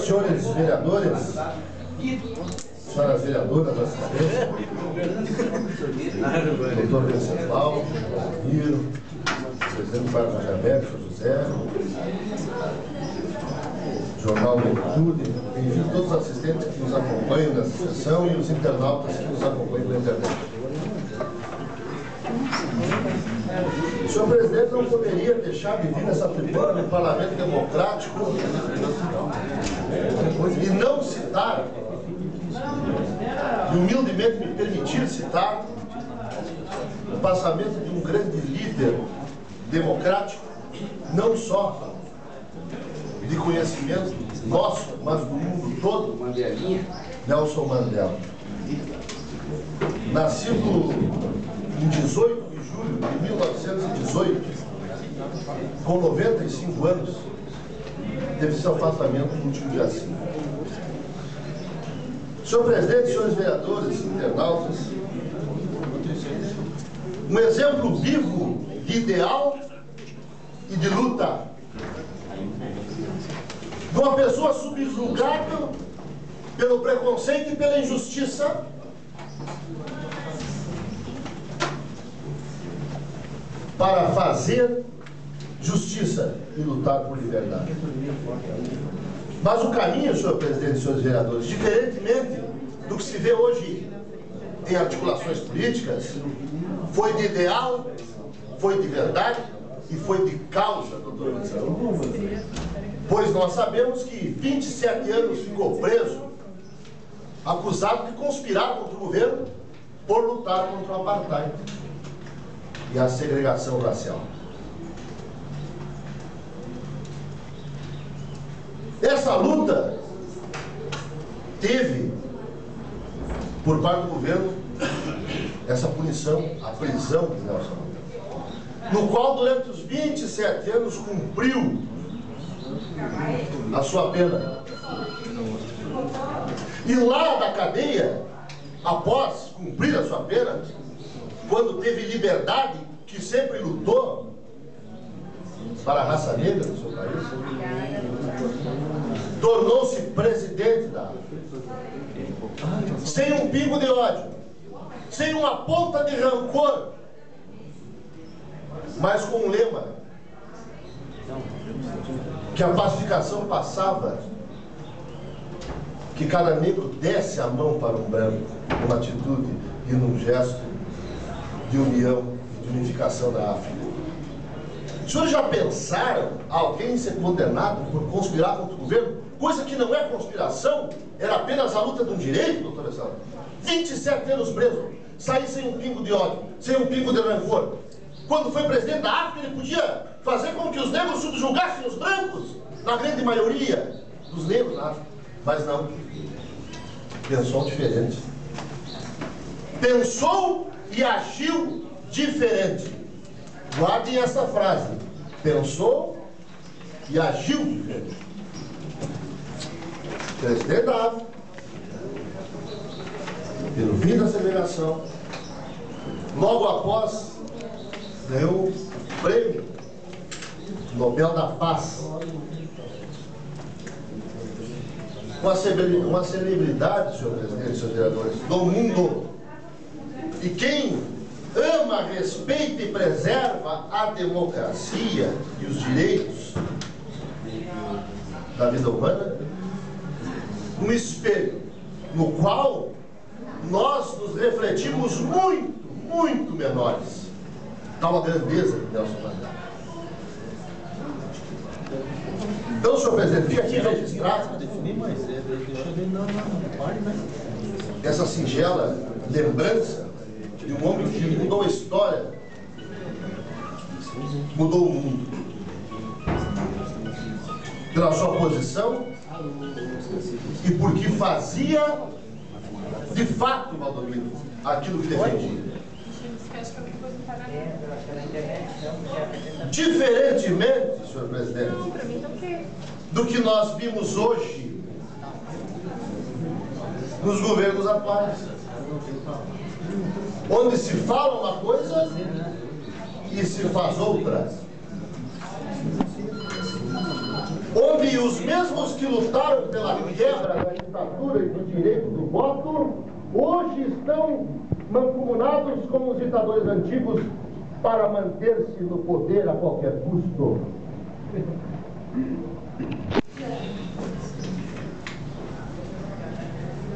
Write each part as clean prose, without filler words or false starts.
senhores vereadores, senhoras vereadoras, assistentes, doutor Venceslau, Miro, presidente do Parque Jabeco, José, Jornal Lectude, enfim, todos os assistentes que nos acompanham nessa sessão e os internautas que nos acompanham na internet. O senhor presidente não poderia deixar de vir nessa tribuna do Parlamento Democrático e não citar, e humildemente me permitir citar, o passamento de um grande líder democrático, não só de conhecimento nosso, mas do mundo todo, Nelson Mandela. Nascido em 18 de julho de 1918, com 95 anos, teve seu afastamento no último dia 5. Senhor presidente, senhores vereadores, internautas, um exemplo vivo de ideal e de luta, de uma pessoa subjugada pelo preconceito e pela injustiça, para fazer justiça e lutar por liberdade. Mas o caminho, senhor presidente e senhores vereadores, diferentemente do que se vê hoje em articulações políticas, foi de ideal, foi de verdade e foi de causa, doutor Marcelo. Pois nós sabemos que 27 anos ficou preso, acusado de conspirar contra o governo por lutar contra o apartheid e a segregação racial. Essa luta teve, por parte do governo, essa punição, a prisão de Nelson Mandela, no qual durante os 27 anos cumpriu a sua pena. E lá da cadeia, após cumprir a sua pena, quando teve liberdade, que sempre lutou para a raça negra do seu país, tornou-se presidente da África, sem um pingo de ódio, sem uma ponta de rancor, mas com um lema: que a pacificação passava, que cada negro desse a mão para um branco, numa atitude e num gesto de união e de unificação da África. Os senhores já pensaram alguém ser condenado por conspirar contra o governo? Coisa que não é conspiração, era apenas a luta de um direito, doutor Alessandro. 27 anos preso, sair sem um pingo de ódio, sem um pingo de rancor. Quando foi presidente da África, ele podia fazer com que os negros subjugassem os brancos, na grande maioria dos negros na África. Mas não. Pensou diferente. Pensou e agiu diferente. Guardem essa frase. Pensou e agiu diferente. Presidente da África, pelo fim da segregação, logo após ganhou o prêmio Nobel da Paz. Uma celebridade, senhor presidente e senhores vereadores, do mundo. E quem ama, respeita e preserva a democracia e os direitos da vida humana, um espelho no qual nós nos refletimos muito, muito menores. Tal a grandeza de Nelson Mandela. Então, senhor presidente, fica aqui registrado essa singela lembrança de um homem que mudou a história, mudou o mundo, pela sua posição e porque fazia de fato, Valdomiro, aquilo que defendia. Diferentemente, senhor presidente, do que nós vimos hoje nos governos atuais, onde se fala uma coisa e se faz outra. onde os mesmos que lutaram pela quebra da ditadura e do direito do voto, hoje estão mancomunados com os ditadores antigos para manter-se no poder a qualquer custo.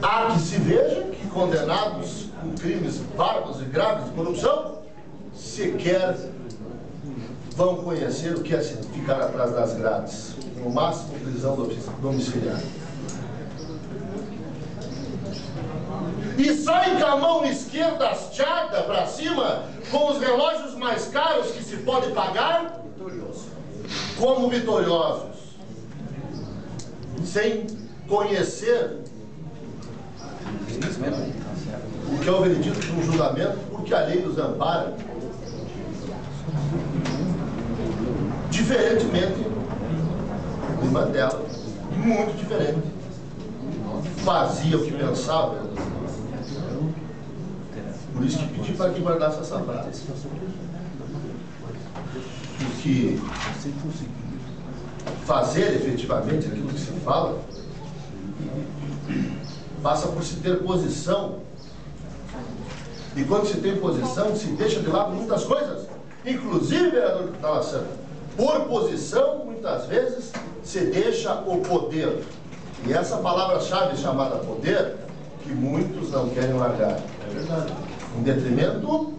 Há que se veja que condenados com crimes bárbaros e graves de corrupção, sequer vão conhecer o que é ficar atrás das grades, no máximo prisão domiciliar. E saem com a mão esquerda hasteada para cima, com os relógios mais caros que se pode pagar, como vitoriosos, sem conhecer o que é o veredito de um julgamento, porque a lei os ampara. Diferentemente de Mandela, muito diferente. Fazia o que pensava. Por isso que pedi para que guardasse essa frase. Porque fazer efetivamente aquilo que se fala passa por se ter posição. E quando se tem posição, se deixa de lado muitas coisas. Inclusive, vereador Talassana, por posição, muitas vezes, se deixa o poder. E essa palavra-chave chamada poder, que muitos não querem largar. É verdade. Em detrimento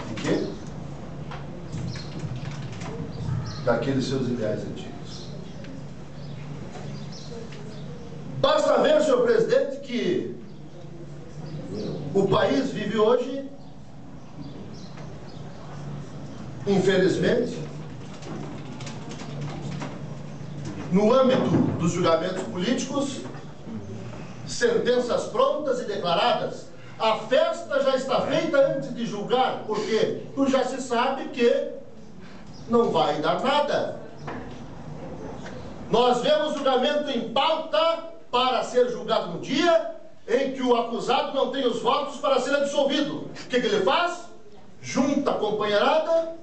de quê? Daqueles seus ideais antigos. Basta ver, senhor presidente, que o país vive hoje, infelizmente, no âmbito dos julgamentos políticos, sentenças prontas e declaradas. A festa já está feita antes de julgar. Por quê? Porque já se sabe que não vai dar nada. Nós vemos julgamento em pauta para ser julgado no dia em que o acusado não tem os votos para ser absolvido. O que ele faz? Junta a companheirada,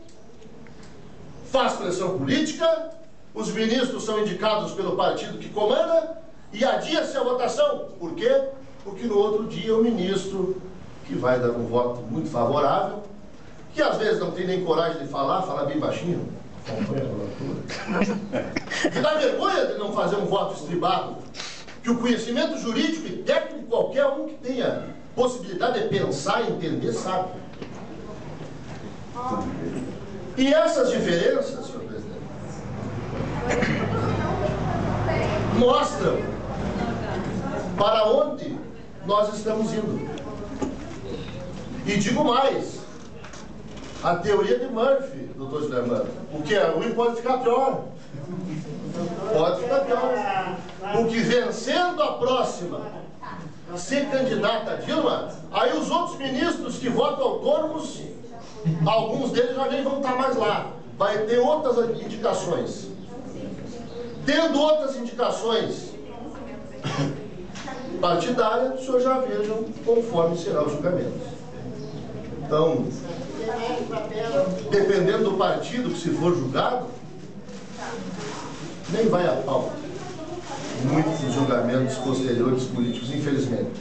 faz pressão política, os ministros são indicados pelo partido que comanda e adia-se a votação. Por quê? Porque no outro dia o ministro, que vai dar um voto muito favorável, que às vezes não tem nem coragem de falar, fala bem baixinho, que dá vergonha de não fazer um voto estribado, que o conhecimento jurídico e técnico, qualquer um que tenha possibilidade de pensar e entender, sabe. E essas diferenças, senhor presidente, mostram para onde nós estamos indo. E digo mais, a teoria de Murphy, doutor Germano, o que é ruim pode ficar pior. Pode ficar pior. O que vencendo a próxima, ser candidata a Dilma, aí os outros ministros que votam autônomos, alguns deles já nem vão estar mais lá. Vai ter outras indicações. Tendo outras indicações partidárias, o senhor já vejam conforme será o julgamento. Então, dependendo do partido que se for julgado, nem vai a pau muitos julgamentos posteriores políticos, infelizmente.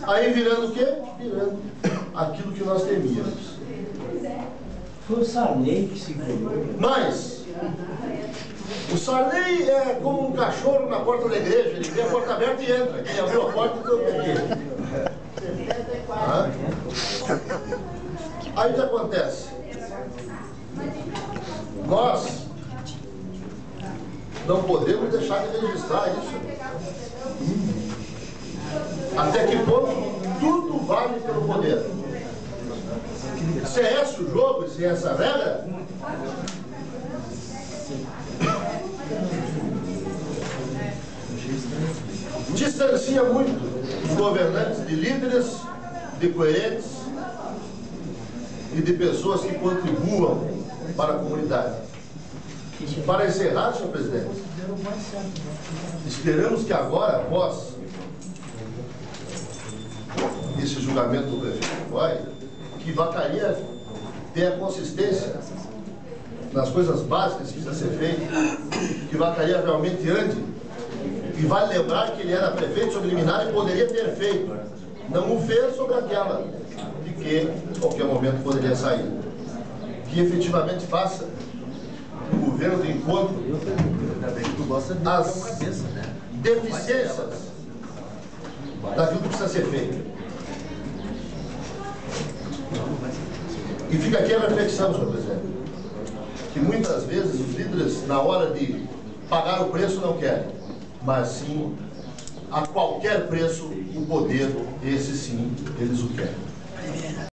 Aí virando o quê? Virando aquilo que nós temíamos. Foi o Sarney que se criou. Mas o Sarney é como um cachorro na porta da igreja, ele vê a porta aberta e entra. Quem abriu a porta entrou por quê? Aí o que acontece? Nós não podemos deixar de registrar isso. Até que ponto tudo vale pelo poder. Se é esse o jogo e se é essa a regra, distancia muito os governantes de líderes, de coerentes e de pessoas que contribuam para a comunidade. Para encerrar, senhor presidente, esperamos que agora, após esse julgamento do prefeito Coy, que Vacaria tenha consistência nas coisas básicas que precisa ser feito, que Vacaria realmente ande, e vale lembrar que ele era prefeito sob liminar e poderia ter feito. Não o fez sobre aquela de que em qualquer momento poderia sair. Que efetivamente faça o governo de encontro as deficiências daquilo que precisa ser feito. E fica aqui a reflexão, senhor presidente, que muitas vezes os líderes, na hora de pagar o preço, não querem, mas sim, a qualquer preço, o poder, esse sim, eles o querem.